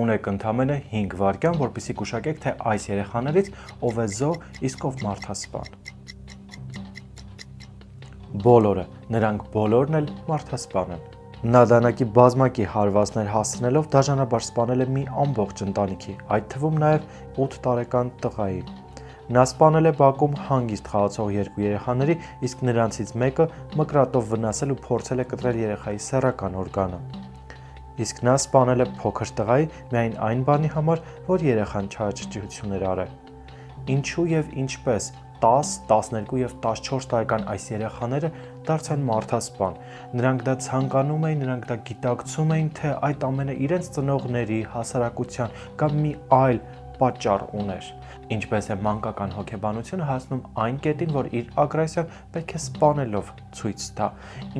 ունեք ընդամենը 5 վայրկյան, որպեսզի գուշակեք, թե այս երեխաներից ով է զո, իսկ ով մարդասպան։ Բոլորը, նրանք բոլորն էլ մարդասպան են։ Նա դանակի բազմակի հարվածներ հասցնելով դաժանաբար սպանել է մի ամբողջ ընտանիքի, այդ թվում նաև 8 տարեկան տղայի։ Նա սպանել է բակում հանգիստ խաղացող 2 երեխաների, իսկ նրանցից մեկը մկրատով վնասել ու փորձել է կտրել երեխայի սեռական օրգանը։ Իսկ նա սպանել է փոքր տղայի միայն այն բանի համար, որ երեխան չհաճճություններ արել։ Ինչու եւ ինչպես 10, 12 եւ 14 տարեկան այս երեխաները դարձան մարդասպան։ Նրանք դա ցանկանում էին, նրանք դա գիտակցում էին, թե այդ ամենը իրենց ծնողների, հասարակության կամ մի այլ պատճառ ուներ։ Ինչպես է մանկական հոգեբանությունը հասնում այն կետին, որ իր ագրեսիան պետք է սպանելով ցույց տա։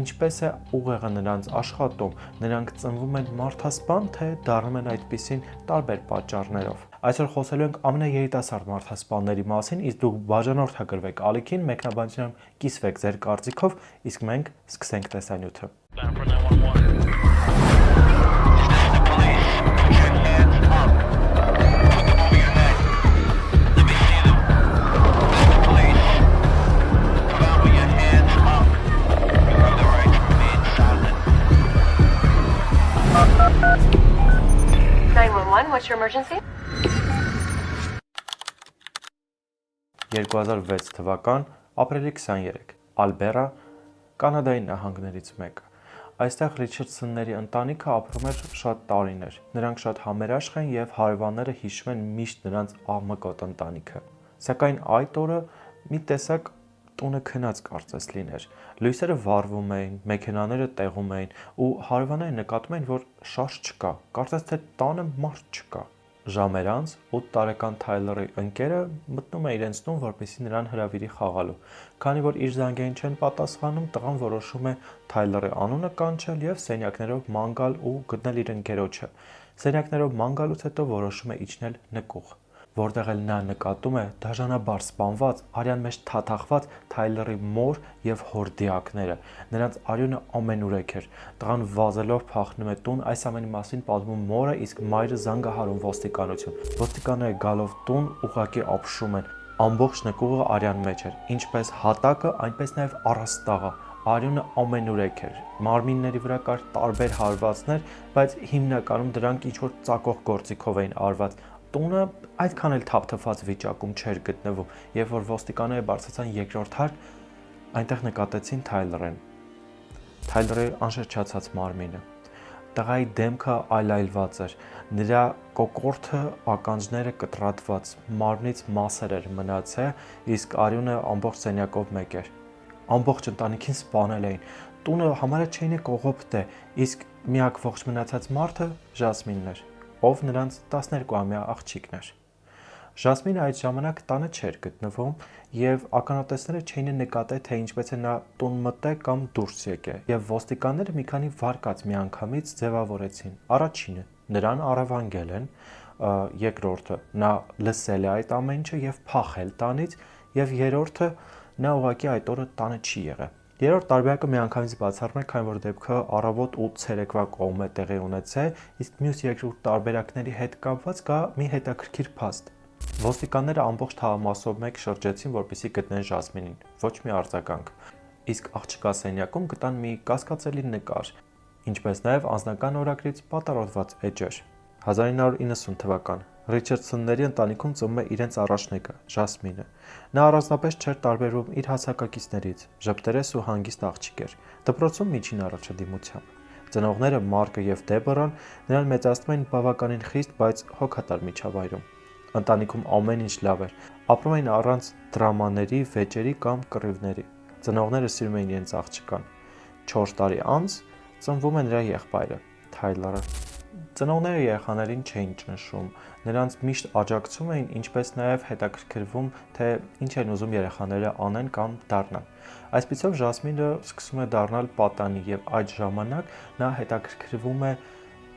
Ինչպես է ուղեղը նրանց աշխատում, նրանք ծնվում են մարդասպան, թե դառնում են այդպիսին տարբեր պատճառներով։ Այսօր խոսելու ենք ամենաերիտասարդ մարդասպանների մասին, իսկ դուք բաժանորդագրվեք ալիքին, մեկնաբանությամբ կիսվեք ձեր կարծիքով, իսկ մենք սկսենք տեսանյութը։ 911, what's your emergency? 2006 թվական, ապրիլի 23, Ալբերա, Կանադայի նահանգներից մեկը։ Այստեղ Ռիչարդսոնների ընտանիքը ապրում էր շատ տարիներ։ Նրանք շատ համերաշխ են եւ հարևանները հիշում են միշտ նրանց աղմկոտ ընտանիքը։ Սակայն այդ օրը մի տեսակ տունը քնած կարծես լիներ։ Լույսերը վառվում էին, մեքենաները տեղում էին ու հարևանները նկատում էին, որ շարժ չկա, կարծես թե տանը մարդ չկա։ Ժամեր անց 8 տարեկան Թայլերի ընկերը մտնում է իրենց տուն, որպեսզի նրան հրավիրի խաղալու։ Քանի որ իր զանգերին չեն պատասխանում, տղան որոշում է Թայլերի անունը կանչել եւ սենյակներով ման գալ ու գտնել իր ընկերոջը։ Սենյակներով ման գալուց հետո որոշում է իջնել նկուղ, որտեղ էլ նա նկատում է դաժանաբար սպանված, արյան մեջ թաթախված Թայլերի մոր եւ հոր դիակները։ Նրանց արյունը ամենուրեք էր։ Տղան վազելով փախնում է տուն, այս ամենի մասին պատմում մորը, իսկ մայրը զանգահարում ոստիկանություն։ Ոստիկանները գալով տուն ուղղակի ապշում են։ Ամբողջ նկուղը արյան մեջ էր, ինչպես հատակը, այնպես նաեւ առաստաղը։ Արյունը ամենուրեք էր։ Մարմինների վրա կար տարբեր հարվածներ, բայց հիմնականում դրանք ինչ-որ ծակող գործիքով էին արված։ Տունը այդքան էլ թափթփված վիճակում չէր գտնվում, երբ որ ոստիկանները բարձրացան երկրորդ հարկ, այնտեղ նկատեցին Թայլերին։ Թայլերի անշրջացած մարմինը։ Տղայի դեմքը այլայլված էր, նրա կոկորդը, ականջները կտրատված, մարմնից մասեր էր մնացել, իսկ արյունը ամբողջ սենյակով մեկ էր։ Ամբողջ ընտանիքին սպանել էին։ Տունը համարյա չէին կողոպտե, իսկ միակ ողջ մնացած մարդը Ժասմինն էր, ով նրանց 12-ամյա աղջիկն էր։ Ժասմինը այդ ժամանակ տանը չէր գտնվում եւ ականատեսները չէին նկատել, թե ինչպես է նա տուն մտել կամ դուրս եկել, եւ ոստիկանները մի քանի վարկած միանգամից ձևավորեցին։ Առաջինը նրան առևանգել են, երկրորդը նա լսել է այդ ամեն ինչը եւ փախել տանից, եւ երրորդը նա ուղղակի այդ օրը տանը չի եղել։ Երրորդ տարբերակը միանգամից բացառվում է, քանի որ դեպքը առավոտ 8 ցերեկվա կողմ է տեղի ունեցել, իսկ մյուս երկրորդ տարբերակների հետ կապված կա մի հետաքրքիր փաստ։ Ոստիկանները ամբողջ թաղամասով մեկ շրջեցին, որպեսզի գտնեն Ժասմինին, ոչ մի արձագանք։ Իսկ աղջկա սենյակում գտան մի կասկածելի նկար, ինչպես նաև անձնական օրագրից պատառոտված էջեր։ 1990 թվական Ռիչարդսոնների ընտանիքում ծնվում է իրենց առաջնեկը՝ Ժասմինը։ Նա առանձնապես չէր տարբերվում իր հասակակիցներից, ժպտերես ու հանգիստ աղջիկ էր, դպրոցում միջին առաջադիմությամբ։ Ծնողները Մարկը եւ Դեբորան նրան մեծացնում էին բավականին խիստ, բայց հոգատար միջավայրում։ Ընտանիքում ամեն ինչ լավ էր, ապրում էին առանց դրամաների, վեճերի կամ կռիվների։ Ծնողները սիրում էին իրենց աղջկան։ 4 տարի անց ծնվում է նրա եղբայրը՝ Թայլերը։ Ծնողները երեխաներին չէին ճնշում, նրանց միշտ աջակցում էին, ինչպես նաև հետաքրքրվում, թե ինչ են ուզում երեխաները անեն կամ դառնան։ Այսպիսով Ժասմինը սկսում է դառնալ պատանի եւ այդ ժամանակ նա հետաքրքրվում է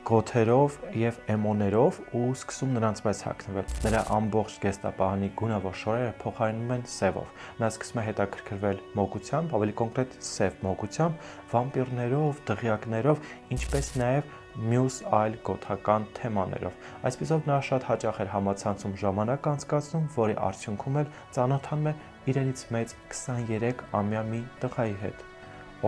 գոթերով եւ էմոներով ու սկսում նրանց պես հագնվել։ Նրա ամբողջ գեստապահանի գունավոր շորերը փոխարինում են սևով։ Նա սկսում է հետաքրքրվել մոգությամբ, ավելի կոնկրետ սև մոգությամբ, վամպիրներով, դղյակներով, ինչպես նաեւ մյուս այլ գոթական թեմաներով։ Այսպիսով նա շատ հաճախ էր համացանցում ժամանակ անցկացնում, որի արդյունքում էլ ծանոթանում է իրենից մեծ 23-ամյա մի տղայի հետ,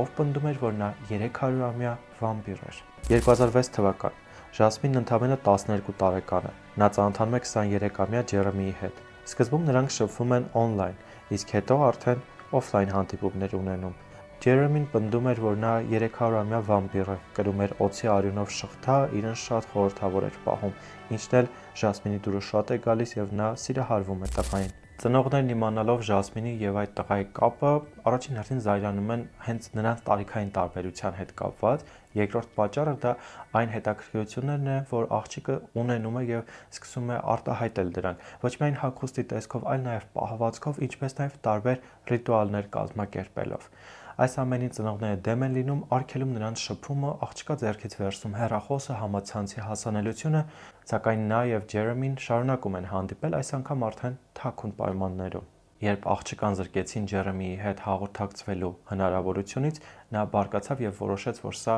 ով պնդում էր, որ նա 300-ամյա վամպիր էր։ 2006 թվական Ժասմինն ընդամենը 12 տարեկան է։ Նա ծանոթանում է 23-ամյա Ջերեմիի հետ։ Սկզբում նրանք շփվում են օնլայն, իսկ հետո արդեն օֆլայն հանդիպումներ ունենում։ Ջերեմին պնդում էր, որ նա 300-ամյա վամպիր է, կրում էր օձի արյունով շղթա, իրեն շատ խորհրդավոր էր պահում, ինչն էլ Ժասմինի դուրը շատ է գալիս եւ նա սիրահարվում է տղային։ Ծնողներն իմանալով Ժասմինի եւ այդ տղայի կապը, առաջին հերթին զայրանում են հենց նրանց տարիքային տարբերության հետ կապված։ Երկրորդ պատճառը դա այն հետաքրքրություններն է, որ աղջիկը ունենում է եւ սկսում է արտահայտել դրանք, ոչ միայն հագուստի տեսքով, այլ նաեւ պահվածքով, ինչպես նաեւ տարբեր ռիտուալներ կազմակերպելով։ Այս ամենին ծնողները դեմ են լինում, արգելում նրանց շփումը, աղջկա ձեռքից վերցնում հեռախոսը, համացանցի հասանելիությունը, սակայն նա եւ Ջերեմին շարունակում են հանդիպել, այս անգամ արդեն թաքուն պայմաններում։ Երբ աղջկան զրկեցին Ջերեմիի հետ հաղորդակցվելու հնարավորությունից, նա բարկացավ եւ որոշեց, որ սա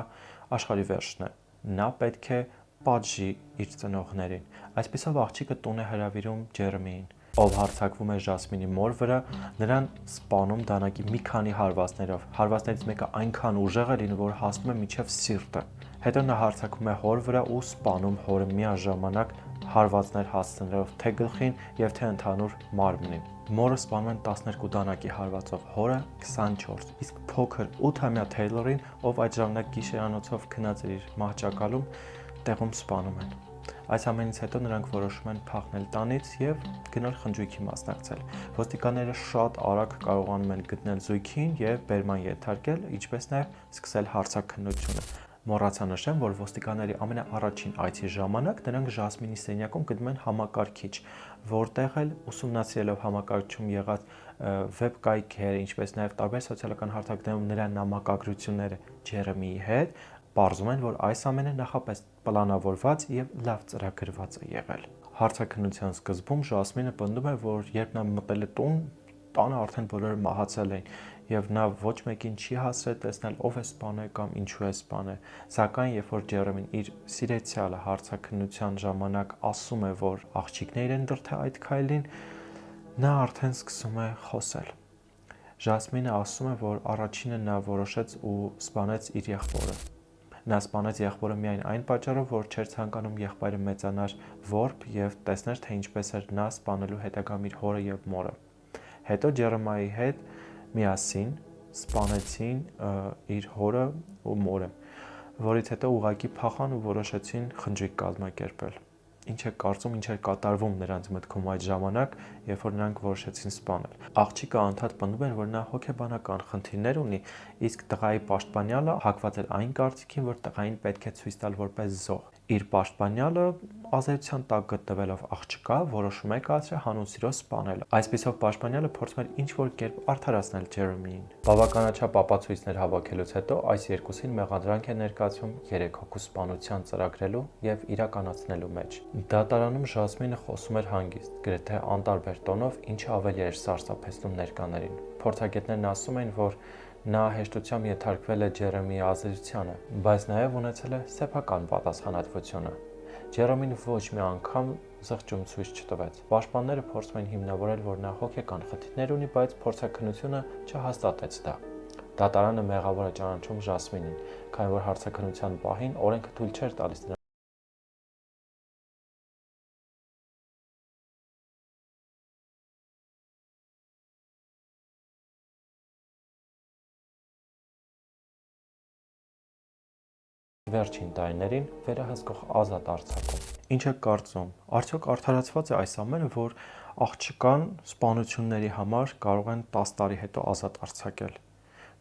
աշխարհի վերջն է։ Նա պետք է պատժի իր ծնողներին։ Այսպիսով աղջիկը տուն է հրավիրում Ջերեմիին, ով հարձակվում է Ժասմինի մոր վրա, նրան սպանում դանակի մի քանի հարվածներով։ Հարվածներից մեկը այնքան ուժեղ է լինում, որ հասնում է մինչև սիրտը։ Հետո նա հարձակվում է հոր վրա ու սպանում հորը միաժամանակ հարվածներ հասցնելով թե գլխին եւ թե ընդհանուր մարմնին։ Մորը սպանում են 12 դանակի հարվածով, հորը 24, իսկ փոքր 8-ամյա Թեյլորին, ով այդ ժամանակ գիշերանոցով քնած էր իր մահճակալում, տեղում սպանում են։ Այս ամենից հետո նրանք որոշում են փախնել տանից եւ գնալ խնջույքի մասնակցել։ Ոստիկանները շատ արագ կարողանում են գտնել զույգին եւ բերման ենթարկել, ինչպես նաեւ սկսել հարցաքննությունը։ Մոռացա նշեմ, որ ոստիկանների ամենաառաջին այցի ժամանակ նրանք Ժասմինի սենյակում գտնում են համակարգիչ, որտեղ էլ ուսումնասիրելով համակարգչում եղած վեբկայքեր, ինչպես նաեւ տարբեր սոցիալական հարթակներում նրա նամակագրությունները Ջերեմիի հետ, պարզում են, որ այս ամենը նախապես պլանավորված եւ լավ ծրագրված է եղել։ Հարցաքննության սկզբում Ժասմինը պնդում է, որ երբ նա մտել է տուն, տանը արդեն բոլորը մահացել էին եւ նա ոչ մեկին չի հասրել տեսնել ով է սպանել կամ ինչու է սպանել։ Սակայն երբ որ Ջերեմին իր սիրեցյալը հարցաքննության ժամանակ ասում է, որ աղջիկն է իրեն դրթե այդ քայլին, նա արդեն սկսում է խոսել։ Ժասմինը ասում է, որ առաջինը նա որոշեց ու սպանեց իր եղբորը։ Նա սպանեց եղբորը միայն այն պատճառով, որ չէր ցանկանում եղբայրը մեծանար որբ եւ տեսներ, թե ինչպես էր նա սպանելու հետագամ իր հորը եւ մորը։ Հետո Ջերեմայի հետ միասին սպանեցին իր հորը ու մորը, որից հետո ուղակի փախան ու որոշեցին խնջույք կազմակերպել։ Ինչ է կարծում, ինչ էր կատարվում նրանց մտքում այդ ժամանակ, երբ որ նրանք որոշեցին սպանել։ Աղջիկը անդադ պնդում էր, որ նա հոգեբանական խնդիրներ ունի, իսկ տղայի պաշտպանյալը հակված էր այն կարծիքին, որ տղային պետք է ցույց տալ որպես զոհ։ Իր պաշտպանյալը ազատության տակ գտնվելով աղջկա որոշում է կայացրել հանուն սիրո սպանել։ Այսպիսով պաշտպանյալը փորձում էր ինչ-որ կերպ արդարացնել Ջերեմիին։ Բավականաչափ ապացույցներ հավաքելուց հետո այս երկուսին մեղադրանք է ներկայացվում 3 հոգու սպանության ծրագրելու եւ իրականացնելու մեջ։ Դատարանում Ժասմինը խոսում էր հանգիստ, գրեթե անտարբեր տոնով, ինչը ավելի էր սարսափեցնում ներկաներին։ Փորձագետներն ասում էին, որ նա հեշտությամբ ենթարկվել է Ջերեմիի ազդեցությանը, բայց նաև ունեցել է սեփական պատասխանատվությունը։ Ջերեմին ոչ մի անգամ զղջում ցույց չտվեց։ Պաշտպանները փորձում են հիմնավորել, որ նա հոգեկան խնդիրներ ունի, բայց փորձաքննությունը չհաստատեց դա։ Դատարանը մեղավոր է ճանաչում Ժասմինին, քանի որ հարցաքննության պահին օրենքը թույլ չէր տալիս նրան վերջին տարիներին վերահսկող ազատ արձակում։ Ինչ է կարծում, արդյոք արդարացված է այս ամենը, որ աղջկան սպանությունների համար կարող են 10 տարի հետո ազատ արձակել։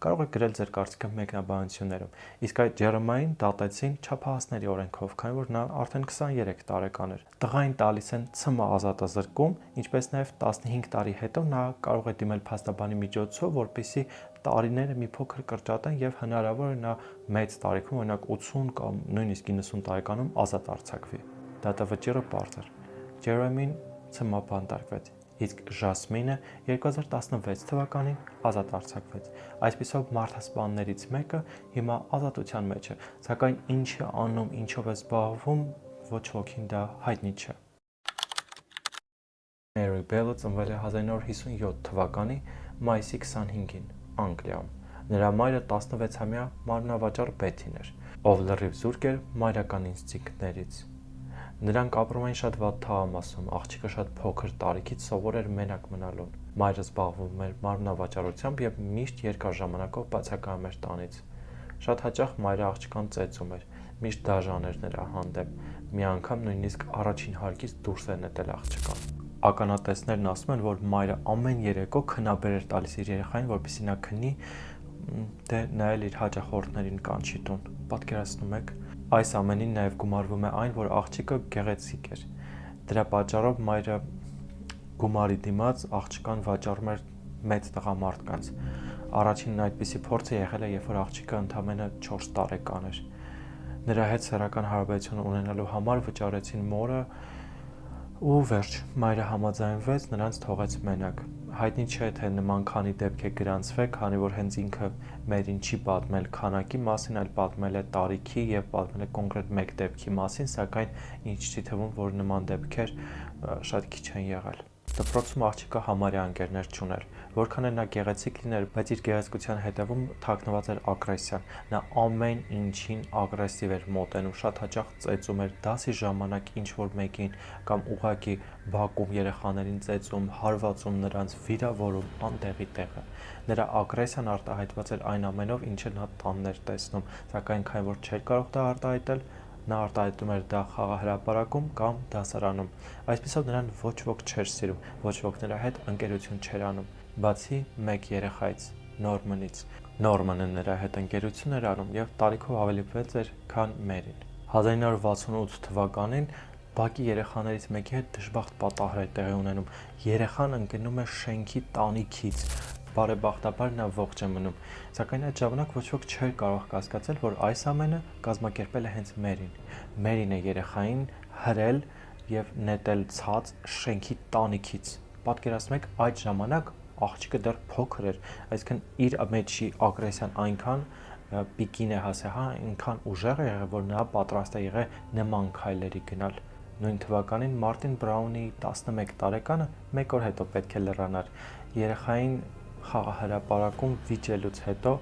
Կարող եք գրել ձեր կարծիքը մեկնաբանություններում։ Իսկ այդ Ջերեմային դատեցին չափահասների օրենքով, քանի որ նա արդեն 23 տարեկան էր։ Տղային տալիս են ՑՄ ազատազրկում, ինչպես նաև 15 տարի հետո նա կարող է դիմել փաստաբանի միջոցով, որպեսզի տարիները մի փոքր կրճատեն եւ հնարավոր է նա մեծ տարիքում, օրինակ 80 կամ նույնիսկ 90 տարեկանում ազատ արձակվի։ Դատավճիռը պարզ էր։ Ջերեմին ՑՄ բանտարկվեց իսկ Ժասմինը 2016 թվականին ազատ արձակվեց։ Այսպիսով մարդասպաններից մեկը հիմա ազատության մեջ է, սակայն ինչ է անում, ինչով է զբաղվում, ոչ ոքին դա հայտնի չէ։ Mary Bell-ը ծնվել է 1957 թվականի մայիսի 25-ին Անգլիայում։ Նրա մայրը 16-ամյա մարմնավաճառ Բեթին էր, ով լրիվ զուրկ էր մայրական ինստինկտներից։ Նրանք ապրում էին շատ վատ թաղամասում, աղջիկը շատ փոքր տարիքից սովոր էր մենակ մնալուն։ Մայրը զբաղվում էր մարմնավաճառությամբ եւ միշտ երկար ժամանակով բացակայում էր տանից։ Շատ հաճախ մայրը աղջկան ծեծում էր, միշտ դաժան էր նրա հանդեպ։ Մի անգամ նույնիսկ առաջին հարկից դուրս էր նետել աղջկան։ Ականատեսներն ասում են, որ մայրը ամեն երեկո քնաբեր էր տալիս իր երեխային, որպեսզի նա քնի, դե նա էլ իր հաճախորդներին կանչի տուն։ Պատկերացնում եք, այս ամենին նաև գումարվում է այն, որ աղջիկը գեղեցիկ էր։ Դրա պատճառով մայրը գումարի դիմաց աղջկան վաճառում էր մեծ տղամարդկանց։ Առաջին այդպիսի փորձը եղել է, երբ որ աղջիկը ընդամենը 4 տարեկան էր։ Նրա հետ սեռական հարաբերություն ունենալու համար վճարեցին մորը ու վերջ, մայրը համաձայնվեց, նրանց թողեց մենակ։ Հայտնի չէ, թե նման քանի դեպք է գրանցվել, քանի որ հենց ինքը Մերին չի պատմել քանակի մասին, այլ պատմել է տարիքի եւ պատմել է կոնկրետ մեկ դեպքի մասին, սակայն ինչ չի թվում, որ նման դեպքեր շատ քիչ են եղել։ Դպրոցում աղջիկը համարյա ընկերներ չուներ, որքան էլ նա գեղեցիկ լիներ, բայց իր գեղեցկության հետևում թաքնված էր ագրեսիան։ Նա ամեն ինչին ագրեսիվ էր մոտենում, շատ հաճախ ծեծում էր դասի ժամանակ ինչ-որ մեկին կամ ուղղակի բակում երեխաներին ծեծում, հարվածում նրանց, վիրավորում անտեղի տեղը։ Նրա ագրեսիան արտահայտված էր այն ամենով, ինչը նա տանն էր տեսնում, սակայն քանի որ չէր կարող դա արտահայտել, նա արտահայտում էր դա խաղահրապարակում կամ դասարանում։ Այսպիսով նրան ոչ ոք չէր սիրում, ոչ ոք նրա հետ ընկերություն չէր անում, բացի մեկ երեխայից՝ Նորմանից։ Նորմանը նրա հետ ընկերություն էր անում եւ տարիքով ավելի մեծ էր, քան Մերին։ 1968 թվականին բակի երեխաներից մեկի հետ դժբախտ պատահար է տեղի ունենում։ Երեխան ընկնում է շենքի տանիքից։ Բարեբախտաբար նա ողջ է մնում, սակայն այդ ժամանակ ոչ ոք չէր կարող կասկածել, որ այս ամենը կազմակերպել է հենց Մերին։ Մերին է երեխային հրել եւ նետել ցած շենքի տանիքից։ Պատկերացնում եք, այդ ժամանակ աղջիկը դեռ փոքր էր, այսինքն իր մեջի ագրեսիան այնքան պիկին է հասել, այնքան ուժեղ է եղել, որ նա պատրաստ է եղել նման քայլերի գնալ։ Նույն թվականին Մարտին Բրաունի 11 տարեկանը մեկ օր հետո պետք է լրանար։ Երեխային խաղահրապարակում վիճելուց հետո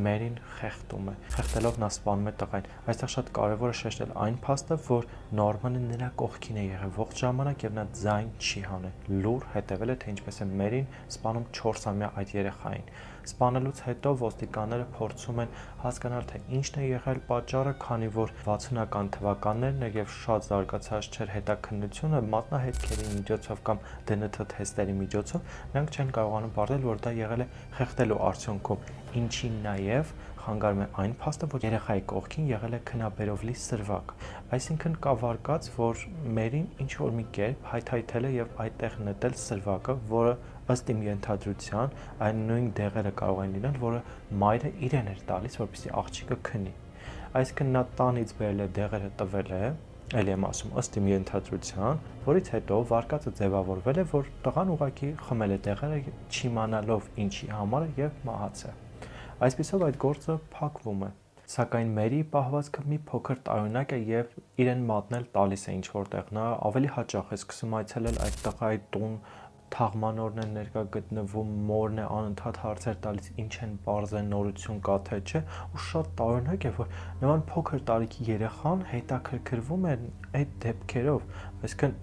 Մերին խեղդում է։ Խեղդելով նա սպանում է տղային։ Այստեղ շատ կարևոր է շեշտել այն փաստը, որ Նորմանը նրա կողքին է եղել ողջ ժամանակ եւ նա ձայն չի հանել։ Լուր հետևել է, թե ինչպես է Մերին սպանում 4-ամյա այդ երեխային։ Սպանելուց հետո ոստիկանները փորձում են հասկանալ, թե ինչն է եղել պատճառը, քանի որ 60-ական թվականներն էր եւ շատ զարգացած չէր հետաքննությունը մատնահետքերի միջոցով կամ ԴՆԹ թեստերի միջոցով, նրանք չեն կարողանում պարզել, որ դա եղել է խեղդելու արդյունքում, ինչին նաեւ խանգարում է այն փաստը, որ երեխայի կողքին եղել է քնաբերով լի սրվակ։ Այսինքն կա վարկած, որ Մերին ինչ-որ մի կերպ հայթայթել է եւ այդտեղ նետել սրվակը, որը ըստ իմ ենթադրության այն նույն դեղերը կարող են լինել, որը մայրը իրեն էր տալիս, որպեսզի աղջիկը քնի։ Այսինքն նա տանից բերել է դեղերը տվել է, ելի եմ ասում, ըստ իմ ենթադրության, որից հետո վարկածը ձևավորվել է, որ տղան ուղղակի խմել է դեղերը, չիմանալով ինչի համար եւ մահացել։ Այսպիսով այդ գործը փակվում է։ Սակայն Մերի պահվածքը մի փոքր տարօրինակ է եւ իրեն մատնել տալիս է ինչ որտեղ։ Նա ավելի հաճախ է սկսում այցելել այդ տղայի տուն, թաղմանորն է ներկա գտնվում, մորն է անընդհատ հարցեր տալիս, ինչ են բարձր նորություն կա թե չէ, ու շատ տարօրինակ է, որ նման փոքր տարիքի երեխան հետաքրքրվում է այդ դեպքերով, այսինքն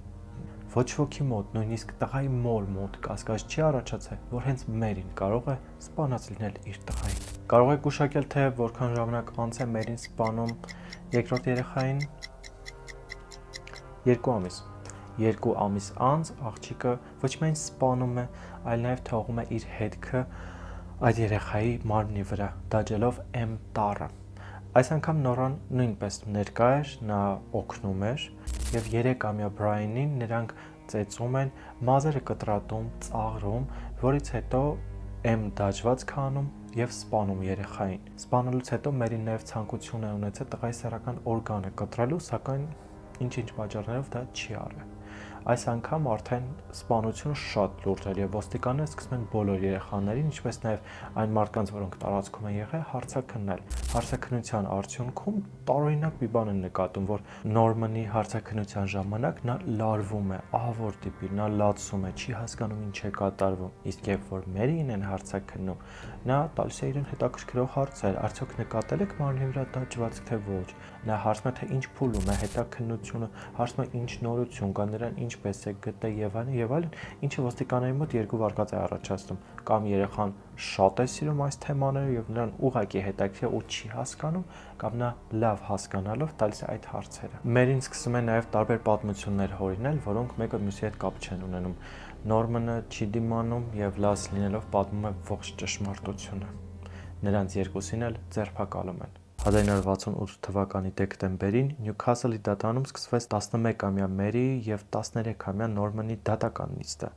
ոչ ոքի մոտ, նույնիսկ տղայի մոր մոտ կասկած չի առաջացել, որ հենց Մերին կարող է սպանած լինել իր տղային։ Կարող եք գուշակել, թե որքան ժամանակ անց է Մերին սպանում երկրորդ երեխային։ 2 ամիս։ 2 ամիս անց աղջիկը ոչ միայն սպանում է, այլ նաև թողում է իր հետքը այդ երեխայի մարմնի վրա, դաջելով M տառը։ Այս անգամ Նորան նույնպես ներկա էր, նա օգնում էր եւ 3-ամյա Բրայանին նրանք ծեծում են, մազերը կտրատում, ծաղրում, որից հետո M դաջված քանում եւ սպանում երեխային։ Սպանելուց հետո Մերին նաեւ ցանկություն է ունեցել տղայի սեռական օրգանը կտրելու, սակայն ինչ-ինչ պատճառներով դա չի արվել։ Այս անգամ արդեն սպանությունը շատ լուրջ էր եւ ոստիկանները սկսում են բոլոր երեխաներին, ինչպես նաեւ այն մարդկանց, որոնք տարածքում են եղել, հարցաքննել։ Հարցաքննության արդյունքում տարօրինակ մի բան են նկատում, որ Նորմանի հարցաքննության ժամանակ նա լարվում է, ահավոր տիպի, նա լացում է, չի հասկանում ինչ է կատարվում։ Իսկ երբ որ Մերիին են հարցաքննում, նա տալիս է իրեն հետաքրքրող հարցեր, արդյոք նկատել եք մարմնի վրա դաջվածք թե ոչ։ Նա հարցնում է, թե ինչ փուլում է հետաքննությունը, հարցնում է ինչ նորություն կա, նրան ինչպես է գտել եւ այլն, ինչը ոստիկանների մոտ երկու վարկած է առաջացնում։ Կամ երեխան շատ է սիրում այս թեմաները եւ նրան ուղղակի հետաքրքիր ու չի հասկանում, կամ նա լավ հասկանալով տալիս է այդ հարցերը։ Մերին սկսում է նաեւ տարբեր պատմություններ հորինել, որոնք մեկը մյուսի հետ կապ չեն ունենում։ Նորմանը չի դիմանում եւ լաց լինելով պատմում է ողջ ճշմարտությունը։ Նրանց երկուսին էլ ձերբակալում են։ 1968 թվականի դեկտեմբերին Նյուքասլի դատարանում սկսվեց 11-ամյա Մերիի եւ 13-ամյա Նորմանի դատական նիստը։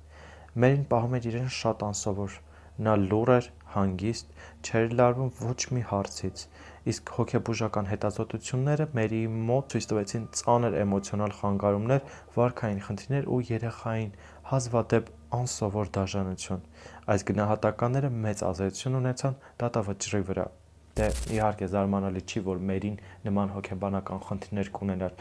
Մերին պահում էր իրեն շատ անսովոր։ Նա լուռ էր, հանգիստ, չէր լարվում ոչ մի հարցից, իսկ հոգեբուժական հետազոտությունները Մերիի մոտ ցույց տվեցին ծանր էմոցիոնալ խանգարումներ, վարքային խնդիրներ ու երեխային հազվադեպ անսովոր դաժանություն։ Այս գնահատականները մեծ ազդեցություն ունեցան դատավճռի վրա։ Դե իհարկե զարմանալի չի, որ Մերին նման հոգեբանական խնդիրներ կունենար։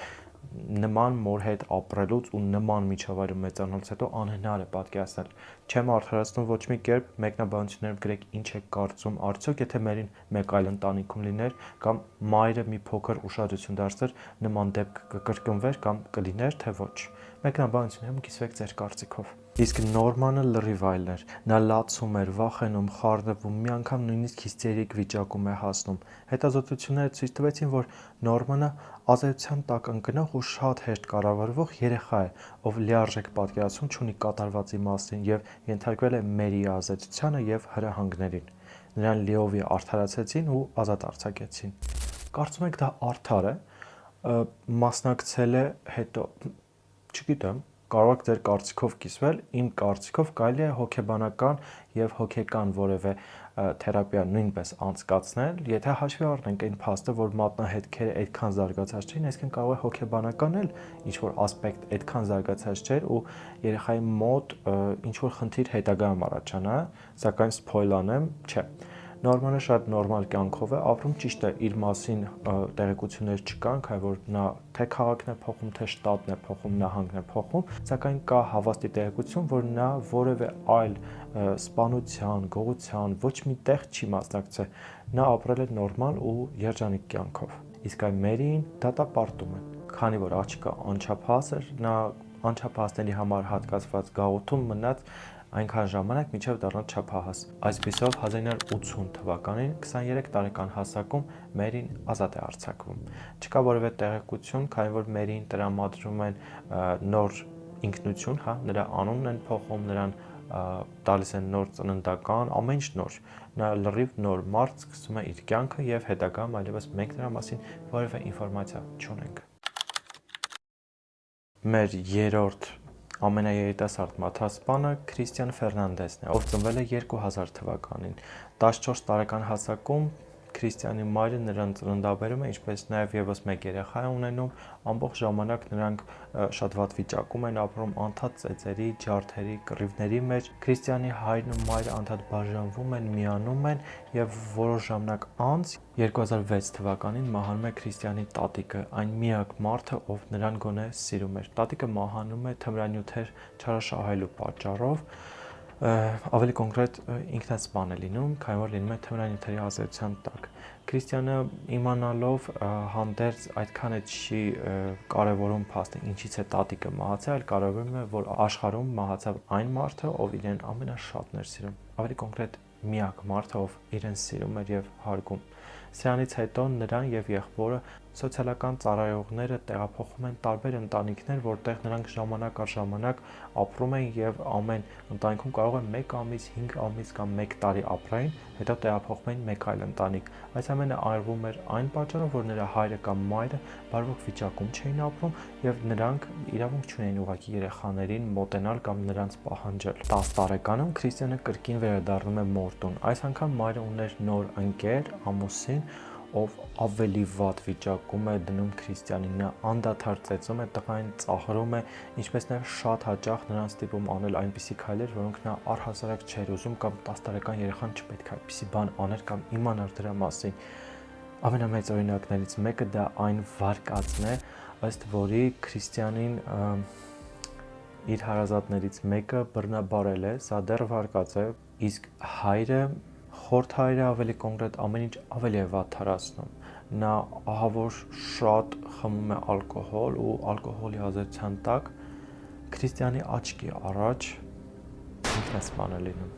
Նման մոր հետ ապրելուց ու նման միջավայրում մեծանալուց հետո անհնար է պատկերացնել։ Չեմ արդարացնում ոչ մի կերպ, մեկնաբանություններով գրեք ինչ եք կարծում, արդյոք եթե Մերին մեկ այլ ընտանիքում լիներ կամ մայրը մի փոքր ուշադրություն դարձներ, նման դեպք կկրկնվեր կամ կլիներ, թե ոչ։ Մեկնաբանություններում կիսվեք ձեր կարծիքով։ Իսկ Նորմանը լրիվ այլն էր։ Նա լացում էր, վախենում, խառնվում, մի անգամ նույնիսկ հիստերիկ վիճակում է հասնում։ Հետազոտությունները ցույց տվեցին, որ Նորմանը ազատության տակ ընկնող ու շատ հեշտ կառավարվող երեխա է, ով լիարժեք պատկերացում չունի կատարվածի մասին եւ ենթարկվել է Մերիի ազատությանը եւ հրահանգներին։ Նրան լիովի արդարացեցին ու ազատ արձակեցին։ Կարծում եք դա արդար է։ Մասնակցել է հետո, չգիտեմ, կարող եք ձեր կարծիքով կիսվել, իմ կարծիքով կարելի է հոգեբանական եւ հոգեկան որևէ թերապիա նույնպես անցկացնել, եթե հաշվի առնենք այն փաստը, որ մատնահետքերը այդքան զարգացած չէին, այսինքն կարող է հոգեբանական էլ ինչ որ ասպեկտ այդքան զարգացած չէր ու երեխայի մոտ ինչ որ խնդիր հետագայում առաջանա, սակայն սփոյլ անեմ, չէ։ Նորմանը շատ նորմալ կյանքով է ապրում, ճիշտ է, իր մասին տեղեկություններ չկան, քանի որ նա թե քաղաքն է փոխում, թե շտատն է փոխում, նահանգն է փոխում, սակայն կա հավաստի տեղեկություն, որ նա որևէ այլ սպանության, գողության ոչ մի տեղ չի մասնակցել։ Նա ապրել է նորմալ ու երջանիկ կյանքով։ Իսկ այ Մերիին դատապարտում են, քանի որ աղջիկը անչափահաս էր, նա անչափահասների համար հատկացված գաղութում մնաց այնքան ժամանակ, մինչև դառնալ չափահաս։ Այսպիսով 1980 թվականին 23 տարեկան հասակում Մերին ազատ է արձակվում։ Չկա որևէ տեղեկություն, քանի որ Մերին տրամադրում են նոր ինքնություն, հա, նրա անունն են փոխում, նրան տալիս են նոր ծննդական, ամեն ինչ նոր։ Նա լրիվ նոր մարդ սկսում է իր կյանքը եւ հետագայում այլևս մենք նրա մասին որևէ ինֆորմացիա չունենք։ Մեր երրորդ ամենաերիտասարդ մաթասպանը Քրիստիան Ֆերնանդեսն է, ով ծնվել է 2000 թվականին։ 14 տարեկան հասակում Քրիստիանի մայրը նրան ծննդաբերում է, ինչպես նաև եւս մեկ երեխա է ունենում, ամբողջ ժամանակ նրանք շատ վատ վիճակում են ապրում, անդադ ծեծերի, ջարդերի, կռիվների մեջ։ Քրիստիանի հայրն ու մայրը անդադ բաժանվում են, միանում են եւ որոշ ժամանակ անց 2006 թվականին մահանում է Քրիստիանի տատիկը, այն միակ մարդը, ով նրան գոնե սիրում էր։ Տատիկը մահանում է թմրանյութեր չարաշահելու պատճառով, ավելի կոնկրետ ինքնասպան է լինում, քանի որ լինում է թմրանյութերի ազդեցության տակ։ Քրիստիանը իմանալով հանդերձ այդքան է չի կարևորում փաստը, ինչից է տատիկը մահացել, այլ կարևորում է, որ աշխարհում մահացավ այն մարդը, ով իրեն ամենաշատն էր սիրում, ավելի կոնկրետ միակ մարդը, ով իրեն սիրում էր եւ հարգում։ Սրանից հետո նրան եւ եղբորը սոցիալական ծառայողները տեղափոխում են տարբեր ընտանիքներ, որտեղ նրանք ժամանակ առ ժամանակ ապրում են եւ ամեն ընտանիքում կարող է 1 ամիս, 5 ամիս կամ 1 տարի ապրեն, հետո տեղափոխվում են մեկ այլ ընտանիք։ Այս ամենը արվում էր այն պատճառով, որ նրա հայրը կամ մայրը բարվոք վիճակում չէին ապրում եւ նրանք իրավունք չունեին ուղղակի երեխաներին մոտենալ կամ նրանց պահանջել։ 10 տարեկանում Քրիստիանը կրկին վերադառնում է մորտուն։ Այս անգամ մայրը ուներ նոր ընկեր, ամուսին, ով ավելի վատ վիճակում է դնում քրիստիանին, նա անդադար ծեծում է տղային, ծաղրում է, ինչպես նաև շատ հաճախ նրան ստիպում անել այնպիսի քայլեր, որոնք նա առհասարակ չէր ուզում կամ 10 տարեկան երեխան չպետք է այդպիսի բան աներ կամ իմանար դրա մասին։ Ամենամեծ օրինակներից մեկը դա այն վարկածն է, ըստ որի քրիստիանին իր հարազատներից մեկը բռնաբարել է, սա դեռ վարկած է, իսկ հայրը, խորթ հայրը ավելի կոնկրետ ամեն ինչ ավելի է վատթարացնում։ Նա ահավոր շատ խմում է ալկոհոլ ու ալկոհոլի ազդեցության տակ քրիստիանի աչքի առաջ ինքնասպան է լինում։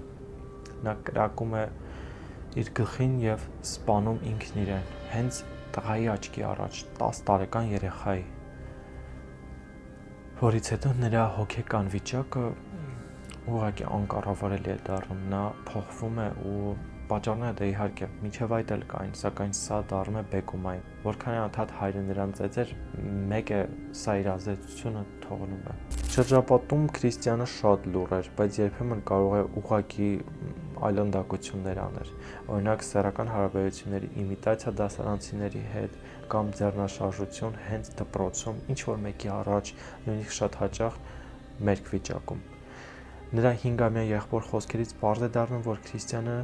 Նա կրակում է իր գլխին եւ սպանում ինքն իրեն, հենց տղայի աչքի առաջ, 10 տարեկան երեխայի, որից հետո նրա հոգեկան վիճակը ուղղակի անկառավարելի է դառնում, նա փոխվում է ու պատճառները դա իհարկե մինչև այդ էլ կային, սակայն սա դառնում է բեկումային, որքան անդադ հայրը նրան ծեծեր, մեկ է սա իր ազդեցությունը թողնում է։ Շրջապատում քրիստիանը շատ լուռ էր, բայց երբեմն կարող է ուղղակի այլանդակություններ աներ, օրինակ սեռական հարաբերությունների իմիտացիա դասարանցիների հետ կամ ձեռնաշարժություն հենց դպրոցում, ինչ որ մեկի առաջ, նույնիսկ շատ հաճախ մերկ վիճակում։ Նրա 5-ամյա եղբոր խոսքերից պարզ է դառնում, որ քրիստիանը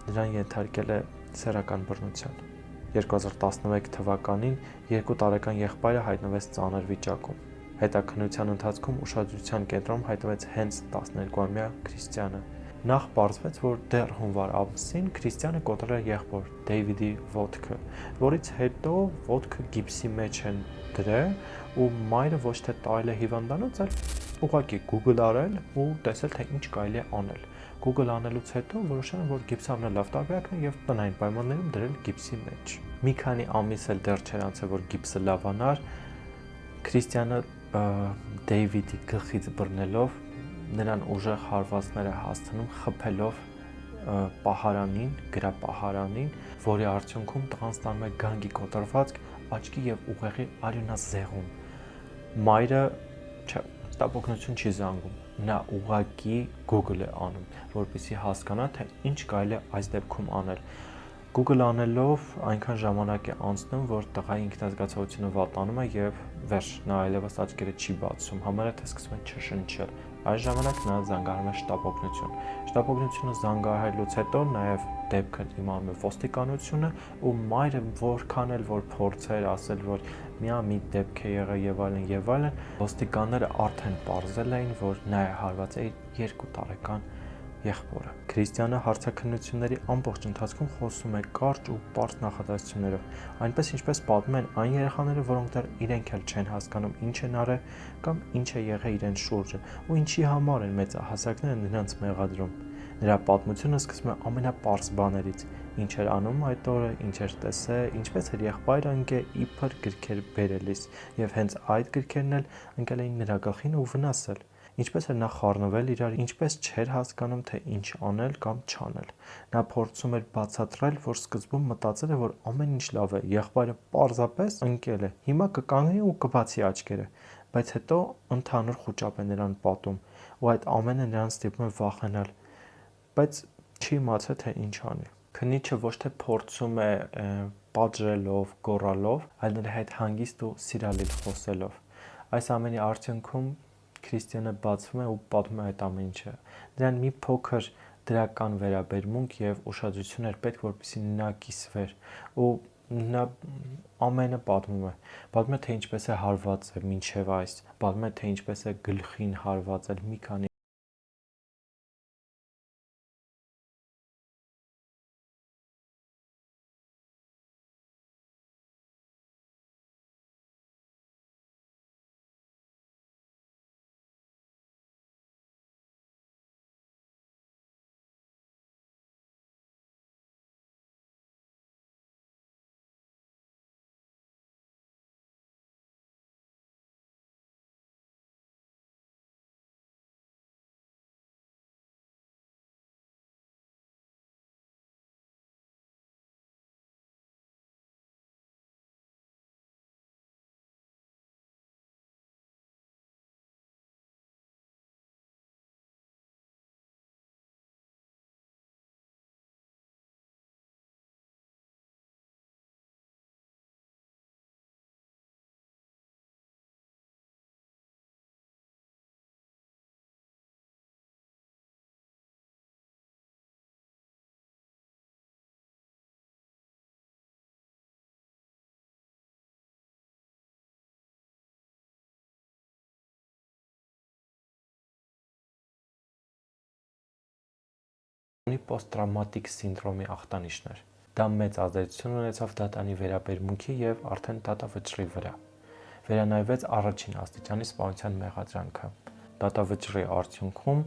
նրան ենթարկել է սեռական բռնության։ 2011 թվականին 2 տարեկան եղբայրը հայտնվեց ծանր վիճակում։ Հետաքննության ընթացքում ուշադրության կենտրոնում հայտնվեց հենց 12-ամյա քրիստիանը։ Նախ պարզվեց, որ դեռ հունվար ամսին քրիստիանը կոտրել է եղբոր Դեյվիդի ոտքը, որից հետո ոտքը գիպսի մեջ են դրել ու մայրը ոչ թե տարել է հիվանդանոց, այլ ուղղակի Google արել ու տեսել, թե ինչ կարելի է անել։ Google անելուց հետո որոշել են, որ գիպսը ամենալավ տարբերակն է եւ տնային պայմաններում դրել գիպսի մեջ։ Մի քանի ամիս էլ դեռ չէր անցել, որ գիպսը լավանար, քրիստիանը Դեյվիդի գլխից բռնելով նրան ուժեղ հարվածներ է հասցնում, խփելով պահարանին, գրապահարանին, որի արդյունքում տղան ստանում է գանգի կոտրվածք աչքի եւ ուղեղի արյունազեղում։ Մայրը տապօգնություն չի զանգում, նա ուղղակի Google է անում, որպեսզի հասկանա, թե ինչ կարելի է այս դեպքում անել։ Google անելով այնքան ժամանակ է անցնում, որ տղայի ինքնազգացողությունը վատանում է եւ վերջ, նա այլևս աչքերը չի բացում, համարը թե սկսում է չշնչել։ Այս ժամանակ նա զանգահարում է շտապօգնություն։ Շտապօգնությունը զանգահարելուց հետո նաև դեպքը իմանում է ոստիկանությունը ու մայրը որքան էլ որ փորձեր ասել, որ մի դեպք է եղել եւ այլն, ոստիկանները արդեն պարզել էին, որ նա է հարվածել 2 տարեկան եղբորը։ Քրիստիանը հարցաքննությունների ամբողջ ընթացքում խոսում է կարճ ու պարզ նախադասություններով, այնպես ինչպես պատմում են այն երեխաները, որոնք դեռ իրենք էլ չեն հասկանում ինչ են արել կամ ինչ է եղել իրենց շուրջը ու ինչի համար են մեծահասակները նրանց մեղադրում։ Նրա պատմությունը սկսվում է ամենապարզ բաներից՝ ինչ էր անում այդ օրը, ինչ էր տեսել, ինչպես էր եղբայրը ընկել իբր գրքեր բերելիս, եւ հենց այդ գրքերն էլ ընկել էին նրա գլխին ու վնասել։ Ինչպես էր նա խառնվել իրար, ինչպես չէր հասկանում, թե ինչ անել կամ չանել։ Նա փորձում էր բացատրել, որ սկզբում մտածել է, որ ամեն ինչ լավ է, եղբայրը պարզապես ընկել է, հիմա կկանգնի ու կբացի աչքերը, բայց հետո ընդհանուր խուճապ է նրան պատում, ու այդ ամենը նրան ստիպում է վախենալ, բայց չի իմացել, թե ինչ անի։ Քննիչը ոչ թե փորձում է պատժելով, գոռալով, այլ նրա հետ հանգիստ ու սիրալիր խոսելով։ Այս ամենի արդյունքում քրիստիանը բացվում է ու պատմում է այդ ամեն ինչը։ Նրան մի փոքր դրական վերաբերմունք եւ ուշադրություն էր պետք, որպեսզի նա կիսվեր, ու նա ամենը պատմում է, թե ինչպես է հարվածել մինչև այս, պատմում է, թե ինչպես է գլխին հարվածել մի քանի ունի պոստտրավմատիկ սինդրոմի ախտանիշներ։ Դա մեծ ազդեցություն ունեցավ դատանի վերաբերմունքի եւ արդեն դատավճռի վրա։ Վերանայվեց առաջին աստիճանի սպանության մեղադրանքը։ Դատավճռի արդյունքում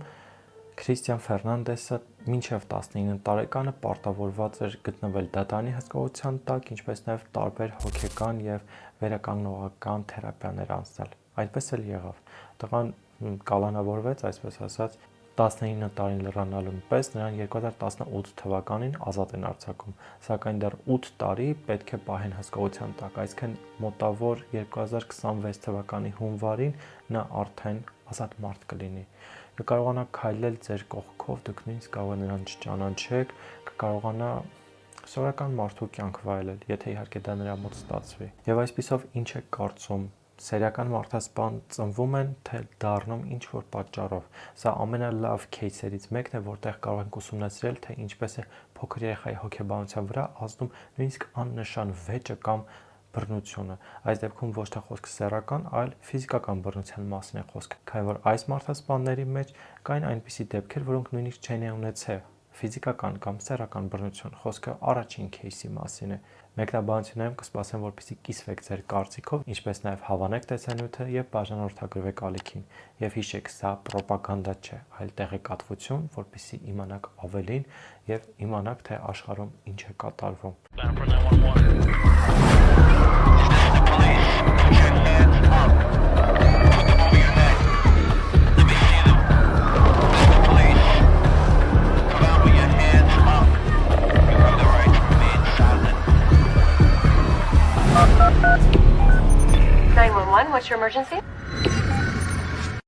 Քրիստիան Ֆերնանդեսը մինչև 19 տարեկանը պարտավորված էր գտնվել դատարանի հսկողության տակ, ինչպես նաև տարբեր հոգեկան եւ վերականգնողական թերապիաներ անցնել։ Այդպես էլ եղավ։ Տղան կալանավորվեց, այսպես ասած, 19 տարին լրանալուն պես նրան 2018 թվականին ազատ են արձակում, սակայն դեռ 8 տարի պետք է պահեն հսկողության տակ, այսինքն մոտավոր 2026 թվականի հունվարին նա արդեն ազատ մարդ կլինի։ Կկարողանա քայլել ձեր կողքով, դուք նույնիսկ կարող եք նրան չճանաչեք, կկարողանա սովորական մարդու կյանք վայելել, եթե իհարկե դա նրա մոտ ստացվի։ Եվ այսպիսով ինչ եք կարծում, սերիական մարդասպան ծնվում են, թե դառնում ինչ որ պատճառով։ Սա ամենալավ քեյսերից մեկն է, որտեղ կարող ենք ուսումնասիրել, թե ինչպես է փոքր երեխայի հոգեբանության վրա ազդում նույնիսկ աննշան վեճը կամ բռնությունը։ Այս դեպքում ոչ թե խոսքը սեռական, այլ ֆիզիկական բռնության մասին է խոսքը։ Քանի որ այս մարդասպանների մեջ կային այնպիսի դեպքեր, որոնք նույնիսկ չեն ունեցել ֆիզիկական կամ սեռական բռնություն։ Խոսքը առաջին քեյսի մասին է։ Մեկնաբանություններում կսպասեմ, որպեսզի կիսվեք ձեր կարծիքով, ինչպես նաև հավանեք տեսանյութը եւ բաժանորդագրվեք ալիքին։ Եվ հիշեք, սա ռոպագանդա չէ, այլ տեղեկատվություն, որպեսզի իմանաք ավելին եւ իմանաք, թե աշխարհում ինչ է կատարվում։ What's your emergency?